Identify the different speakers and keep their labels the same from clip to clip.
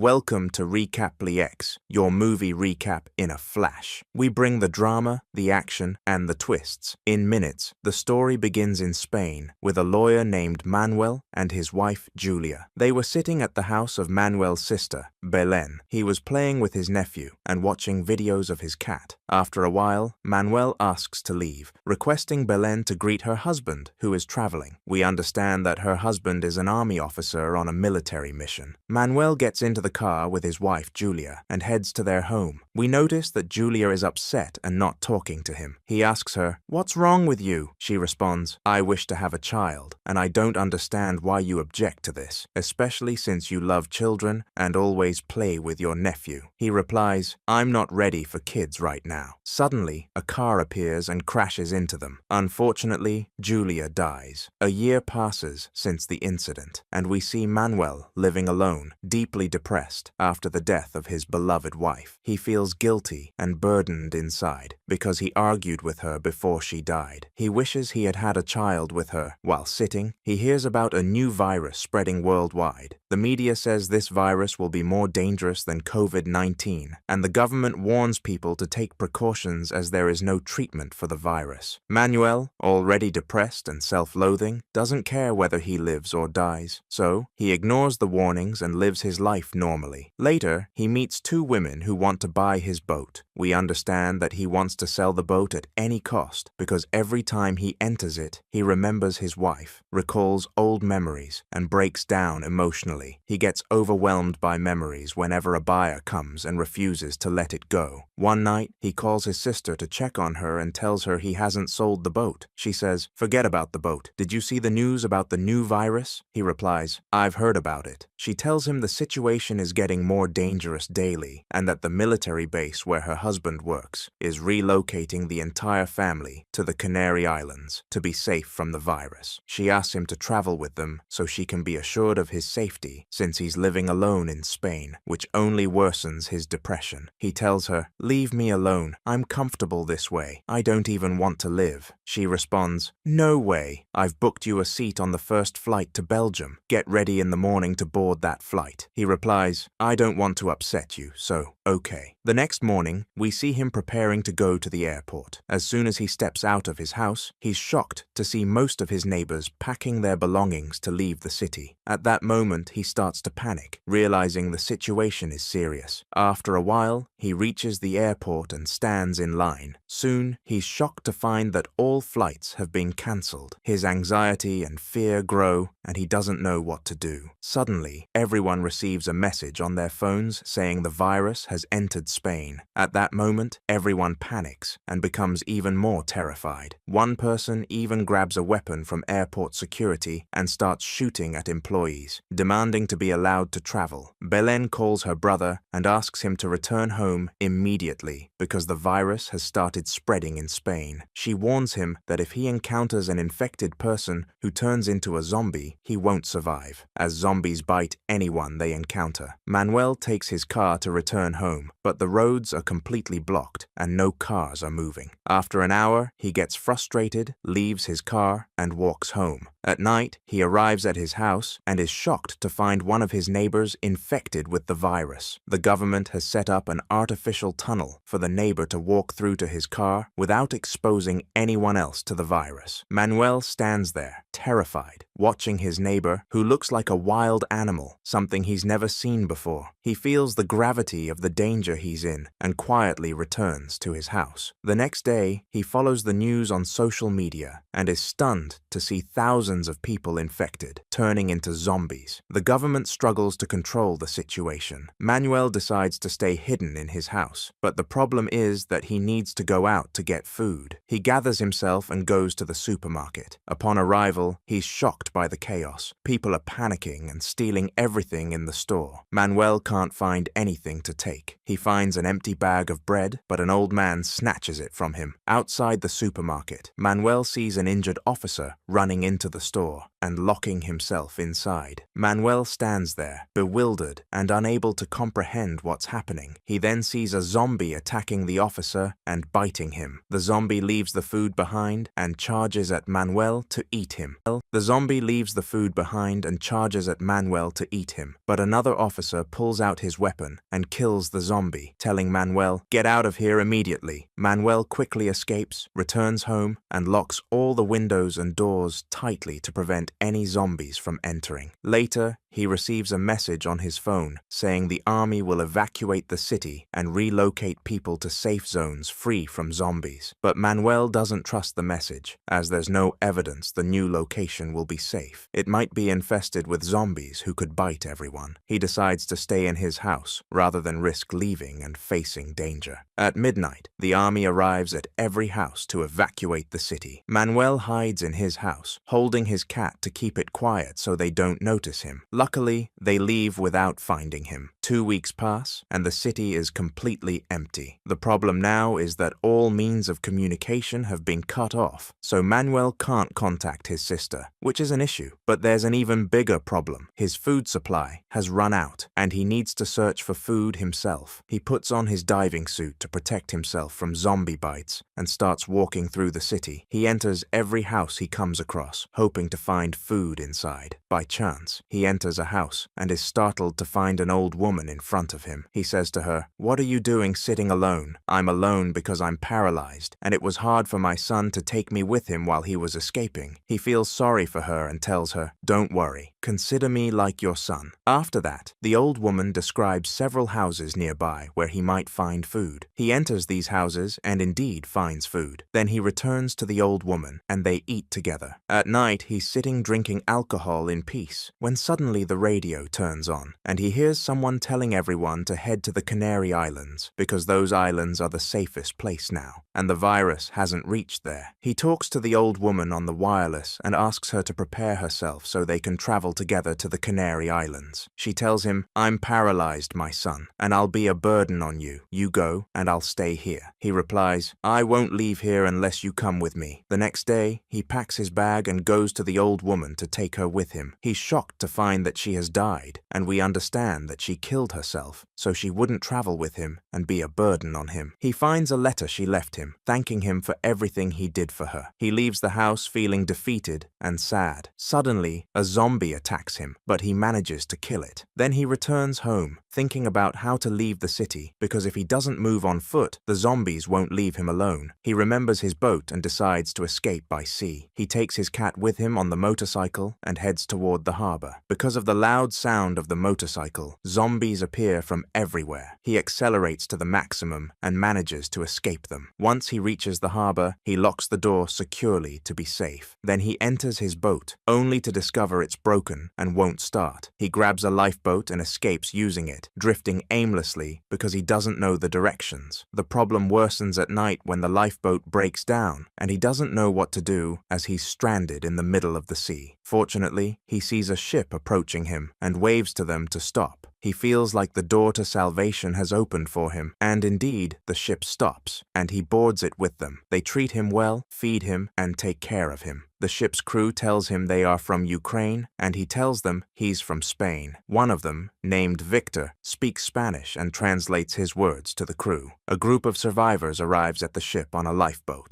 Speaker 1: Welcome to Recaply your movie recap in a flash. We bring the drama, the action, and the twists. In minutes, the story begins in Spain with a lawyer named Manuel and his wife Julia. They were sitting at the house of Manuel's sister, Belén. He was playing with his nephew and watching videos of his cat. After a while, Manuel asks to leave, requesting Belén to greet her husband, who is traveling. We understand that her husband is an army officer on a military mission. Manuel gets into the car with his wife Julia and heads to their home. We notice that Julia is upset and not talking to him. He asks her, "What's wrong with you?" She responds, "I wish to have a child, and I don't understand why you object to this, especially since you love children and always play with your nephew." He replies, "I'm not ready for kids right now." Suddenly, a car appears and crashes into them. Unfortunately, Julia dies. A year passes since the incident, and we see Manuel living alone, deeply depressed after the death of his beloved wife. He feels guilty and burdened inside because he argued with her before she died. He wishes he had had a child with her. While sitting, he hears about a new virus spreading worldwide. The media says this virus will be more dangerous than COVID-19, and the government warns people to take precautions as there is no treatment for the virus. Manuel, already depressed and self-loathing, doesn't care whether he lives or dies, so he ignores the warnings and lives his life normally. Later, he meets two women who want to buy his boat. We understand that he wants to sell the boat at any cost because every time he enters it, he remembers his wife, recalls old memories, and breaks down emotionally. He gets overwhelmed by memories whenever a buyer comes and refuses to let it go. One night, he calls his sister to check on her and tells her he hasn't sold the boat. She says, "Forget about the boat. Did you see the news about the new virus?" He replies, "I've heard about it." She tells him the situation is getting more dangerous daily and that the military base where her husband works is relocating the entire family to the Canary Islands to be safe from the virus. She asks him to travel with them so she can be assured of his safety since he's living alone in Spain, which only worsens his depression. He tells her, "Leave me alone. I'm comfortable this way. I don't even want to live." She responds, "No way. I've booked you a seat on the first flight to Belgium. Get ready in the morning to board that flight." He replies, "I don't want to upset you, so okay." The next morning, we see him preparing to go to the airport. As soon as he steps out of his house, he's shocked to see most of his neighbors packing their belongings to leave the city. At that moment, he starts to panic, realizing the situation is serious. After a while, he reaches the airport and stands in line. Soon, he's shocked to find that all flights have been cancelled. His anxiety and fear grow, and he doesn't know what to do. Suddenly, everyone receives a message on their phones saying the virus has entered Spain. At that moment, everyone panics and becomes even more terrified. One person even grabs a weapon from airport security and starts shooting at employees, demanding to be allowed to travel. Belén calls her brother and asks him to return home immediately because the virus has started spreading in Spain. She warns him that if he encounters an infected person who turns into a zombie, he won't survive, as zombies bite anyone they encounter. Manuel takes his car to return home, but the roads are completely blocked and no cars are moving. After an hour, he gets frustrated, leaves his car, and walks home. At night, he arrives at his house and is shocked to find one of his neighbors infected with the virus. The government has set up an artificial tunnel for the neighbor to walk through to his car without exposing anyone else to the virus. Manuel stands there, terrified, watching his neighbor, who looks like a wild animal, something he's never seen before. He feels the gravity of the danger he's in and quietly returns to his house. The next day, he follows the news on social media and is stunned to see thousands of people infected, turning into zombies. The government struggles to control the situation. Manuel decides to stay hidden in his house, but the problem is that he needs to go out to get food. He gathers himself and goes to the supermarket. Upon arrival, he's shocked by the chaos. People are panicking and stealing everything in the store. Manuel can't find anything to take. He finds an empty bag of bread, but an old man snatches it from him. Outside the supermarket, Manuel sees an injured officer running into the store and locking himself inside. Manuel stands there, bewildered and unable to comprehend what's happening. He then sees a zombie attacking the officer and biting him. The zombie leaves the food behind and charges at Manuel to eat him. The zombie zombie leaves the food behind and charges at Manuel to eat him, but another officer pulls out his weapon and kills the zombie, telling Manuel, "Get out of here immediately." Manuel quickly escapes, returns home, and locks all the windows and doors tightly to prevent any zombies from entering. Later, he receives a message on his phone saying the army will evacuate the city and relocate people to safe zones free from zombies. But Manuel doesn't trust the message, as there's no evidence the new location will be safe. It might be infested with zombies who could bite everyone. He decides to stay in his house rather than risk leaving and facing danger. At midnight, the army arrives at every house to evacuate the city. Manuel hides in his house, holding his cat to keep it quiet so they don't notice him. Luckily, they leave without finding him. 2 weeks pass, and the city is completely empty. The problem now is that all means of communication have been cut off, so Manuel can't contact his sister, which is an issue. But there's an even bigger problem. His food supply has run out, and he needs to search for food himself. He puts on his diving suit to protect himself from zombie bites and starts walking through the city. He enters every house he comes across, hoping to find food inside. By chance, he enters a house and is startled to find an old woman in front of him. He says to her, "What are you doing sitting alone?" "I'm alone because I'm paralyzed, and it was hard for my son to take me with him while he was escaping." He feels sorry for her and tells her, "Don't worry, consider me like your son." After that, the old woman describes several houses nearby where he might find food. He enters these houses and indeed finds food. Then he returns to the old woman and they eat together. At night, he's sitting drinking alcohol in peace when suddenly the radio turns on and he hears someone telling everyone to head to the Canary Islands because those islands are the safest place now and the virus hasn't reached there. He talks to the old woman on the wireless and asks her to prepare herself so they can travel together to the Canary Islands. She tells him, "I'm paralyzed, my son, and I'll be a burden on you. You go, and I'll stay here." He replies, "I won't leave here unless you come with me." The next day, he packs his bag and goes to the old woman to take her with him. He's shocked to find that she has died, and we understand that she killed herself, so she wouldn't travel with him and be a burden on him. He finds a letter she left him, thanking him for everything he did for her. He leaves the house feeling defeated and sad. Suddenly, a zombie attacks him, but he manages to kill it. Then he returns home, thinking about how to leave the city, because if he doesn't move on foot, the zombies won't leave him alone. He remembers his boat and decides to escape by sea. He takes his cat with him on the motorcycle and heads toward the harbor. Because of the loud sound of the motorcycle, zombies appear from everywhere. He accelerates to the maximum and manages to escape them. Once he reaches the harbor, he locks the door securely to be safe. Then he enters his boat, only to discover it's broken and won't start. He grabs a lifeboat and escapes using it, drifting aimlessly because he doesn't know the directions. The problem worsens at night when the lifeboat breaks down, and he doesn't know what to do as he's stranded in the middle of the sea. Fortunately, he sees a ship approaching him and waves to them to stop. He feels like the door to salvation has opened for him, and indeed, the ship stops, and he boards it with them. They treat him well, feed him, and take care of him. The ship's crew tells him they are from Ukraine, and he tells them he's from Spain. One of them, named Victor, speaks Spanish and translates his words to the crew. A group of survivors arrives at the ship on a lifeboat.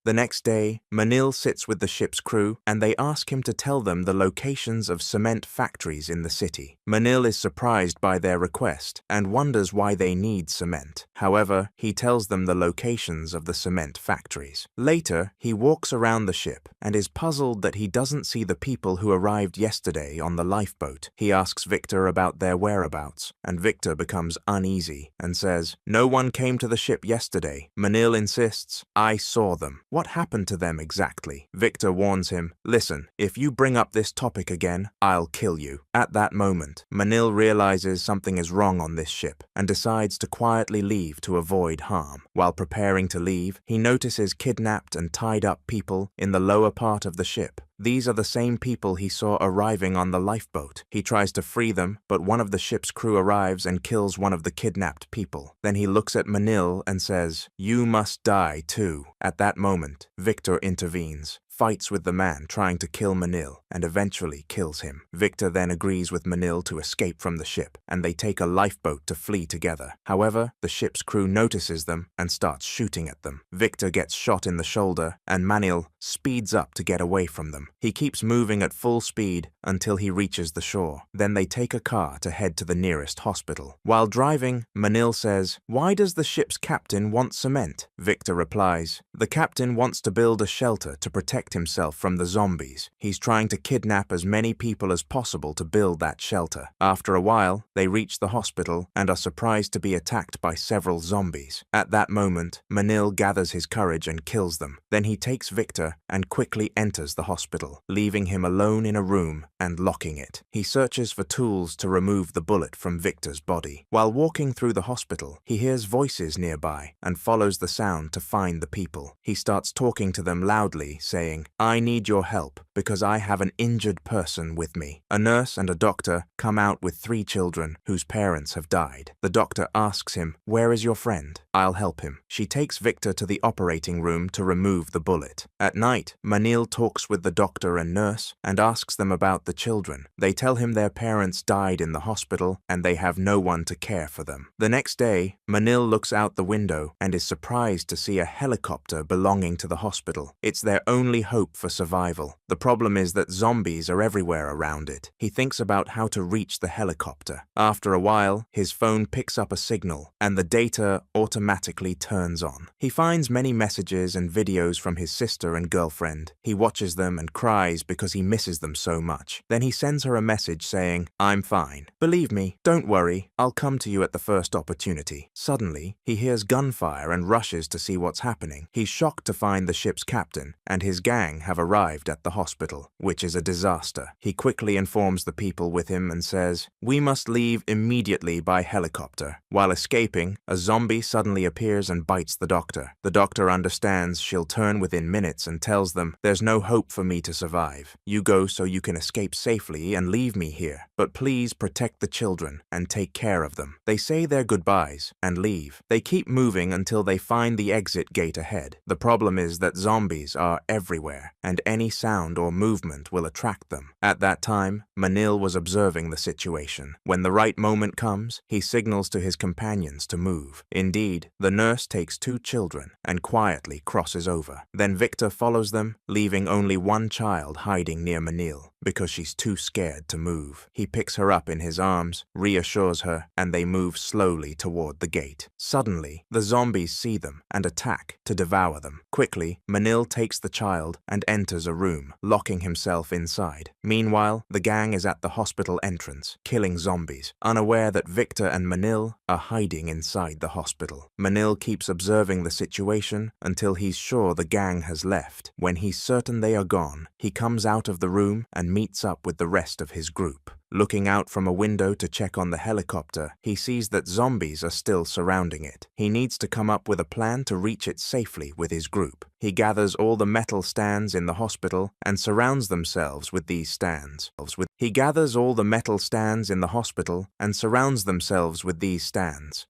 Speaker 1: The next day, Manil sits with the ship's crew, and they ask him to tell them the locations of cement factories in the city. Manil is surprised by their request and wonders why they need cement. However, he tells them the locations of the cement factories. Later, he walks around the ship and is puzzled that he doesn't see the people who arrived yesterday on the lifeboat. He asks Victor about their whereabouts, and Victor becomes uneasy and says, "No one came to the ship yesterday." Manil insists, "I saw them. What happened to them exactly?" Victor warns him, "Listen, if you bring up this topic again, I'll kill you." At that moment, Manil realizes something is wrong on this ship and decides to quietly leave to avoid harm. While preparing to leave, he notices kidnapped and tied up people in the lower part of the ship. These are the same people he saw arriving on the lifeboat. He tries to free them, but one of the ship's crew arrives and kills one of the kidnapped people. Then he looks at Manil and says, "You must die too." At that moment, Victor intervenes. fights with the man trying to kill Manil, and eventually kills him. Victor then agrees with Manil to escape from the ship, and they take a lifeboat to flee together. However, the ship's crew notices them and starts shooting at them. Victor gets shot in the shoulder, and Manil speeds up to get away from them. He keeps moving at full speed until he reaches the shore. Then they take a car to head to the nearest hospital. While driving, Manil says, "Why does the ship's captain want cement?" Victor replies, "The captain wants to build a shelter to protect himself from the zombies. He's trying to kidnap as many people as possible to build that shelter." After a while, they reach the hospital and are surprised to be attacked by several zombies. At that moment, Manil gathers his courage and kills them. Then he takes Victor and quickly enters the hospital, leaving him alone in a room and locking it. He searches for tools to remove the bullet from Victor's body. While walking through the hospital, he hears voices nearby and follows the sound to find the people. He starts talking to them loudly, saying, "I need your help because I have an injured person with me." A nurse and a doctor come out with 3 children whose parents have died. The doctor asks him, "Where is your friend? I'll help him." She takes Victor to the operating room to remove the bullet. At night, Manil talks with the doctor and nurse and asks them about the children. They tell him their parents died in the hospital and they have no one to care for them. The next day, Manil looks out the window and is surprised to see a helicopter belonging to the hospital. It's their only hope for survival. The problem is that zombies are everywhere around it. He thinks about how to reach the helicopter. After a while, his phone picks up a signal and the data automatically turns on. He finds many messages and videos from his sister and girlfriend. He watches them and cries because he misses them so much. Then he sends her a message saying, "I'm fine. Believe me, don't worry, I'll come to you at the first opportunity." Suddenly, he hears gunfire and rushes to see what's happening. He's shocked to find the ship's captain and his gang have arrived at the hospital, which is a disaster. He quickly informs the people with him and says, "We must leave immediately by helicopter." While escaping, a zombie suddenly appears and bites the doctor. The doctor understands she'll turn within minutes and tells them, "There's no hope for me to survive. You go so you can escape safely and leave me here. But please protect the children and take care of them." They say their goodbyes and leave. They keep moving until they find the exit gate ahead. The problem is that zombies are everywhere, and any sound or movement will attract them. At that time, Manil was observing the situation. When the right moment comes, he signals to his companions to move. Indeed, the nurse takes 2 children and quietly crosses over. Then Victor follows them, leaving only one child hiding near Manil because she's too scared to move. He picks her up in his arms, reassures her, and they move slowly toward the gate. Suddenly, the zombies see them and attack to devour them. Quickly, Manil takes the child and enters a room, locking himself inside. Meanwhile, the gang is at the hospital entrance, killing zombies, unaware that Victor and Manil are hiding inside the hospital. Manil keeps observing the situation until he's sure the gang has left. When he's certain they are gone, he comes out of the room and meets up with the rest of his group. Looking out from a window to check on the helicopter, he sees that zombies are still surrounding it. He needs to come up with a plan to reach it safely with his group. He gathers all the metal stands in the hospital and surrounds themselves with these stands.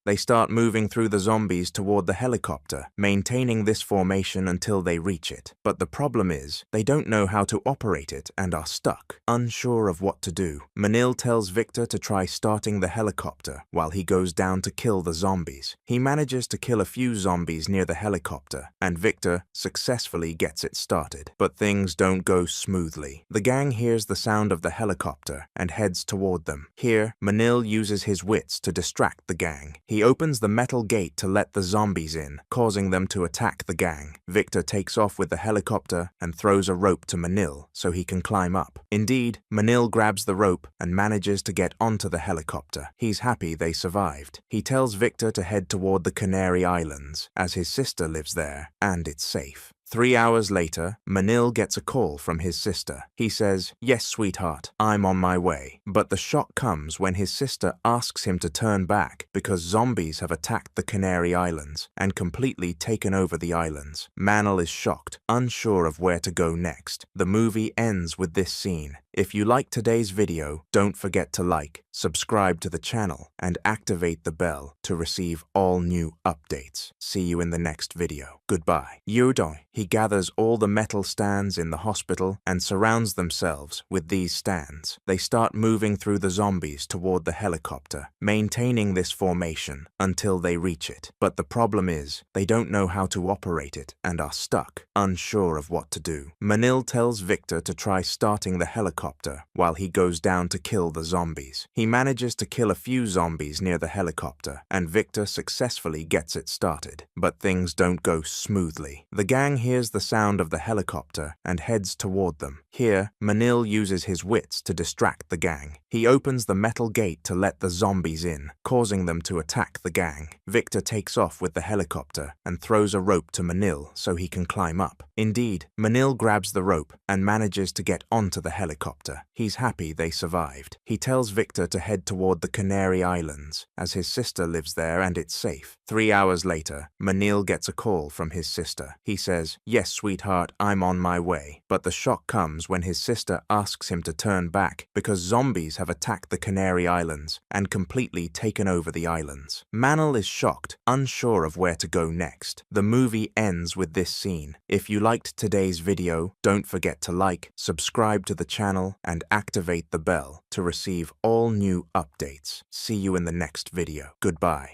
Speaker 1: They start moving through the zombies toward the helicopter, maintaining this formation until they reach it. But the problem is, they don't know how to operate it and are stuck, unsure of what to do. Manil tells Victor to try starting the helicopter while he goes down to kill the zombies. He manages to kill a few zombies near the helicopter, and Victor successfully gets it started. But things don't go smoothly. The gang hears the sound of the helicopter and heads toward them. Here, Manil uses his wits to distract the gang. He opens the metal gate to let the zombies in, causing them to attack the gang. Victor takes off with the helicopter and throws a rope to Manil so he can climb up. Indeed, Manil grabs the rope and manages to get onto the helicopter. He's happy they survived. He tells Victor to head toward the Canary Islands, as his sister lives there, and it's safe. 3 hours later, Manil gets a call from his sister. He says, "Yes, sweetheart, I'm on my way." But the shock comes when his sister asks him to turn back because zombies have attacked the Canary Islands and completely taken over the islands. Manil is shocked, unsure of where to go next. The movie ends with this scene. If you like today's video, don't forget to like, subscribe to the channel, and activate the bell to receive all new updates. See you in the next video. Goodbye. Yudoi. He gathers all the metal stands in the hospital and surrounds themselves with these stands. They start moving through the zombies toward the helicopter, maintaining this formation until they reach it. But the problem is, they don't know how to operate it and are stuck, unsure of what to do. Manil tells Victor to try starting the helicopter while he goes down to kill the zombies. He manages to kill a few zombies near the helicopter, and Victor successfully gets it started. But things don't go smoothly. The gang hears the sound of the helicopter and heads toward them. Here, Manil uses his wits to distract the gang. He opens the metal gate to let the zombies in, causing them to attack the gang. Victor takes off with the helicopter and throws a rope to Manil so he can climb up. Indeed, Manil grabs the rope and manages to get onto the helicopter. He's happy they survived. He tells Victor to head toward the Canary Islands, as his sister lives there and it's safe. 3 hours later, Manil gets a call from his sister. He says, "Yes, sweetheart, I'm on my way." But the shock comes when his sister asks him to turn back because zombies have attacked the Canary Islands and completely taken over the islands. Manil is shocked, unsure of where to go next. The movie ends with this scene. If you liked today's video, don't forget to like, subscribe to the channel, and activate the bell to receive all new updates. See you in the next video. Goodbye.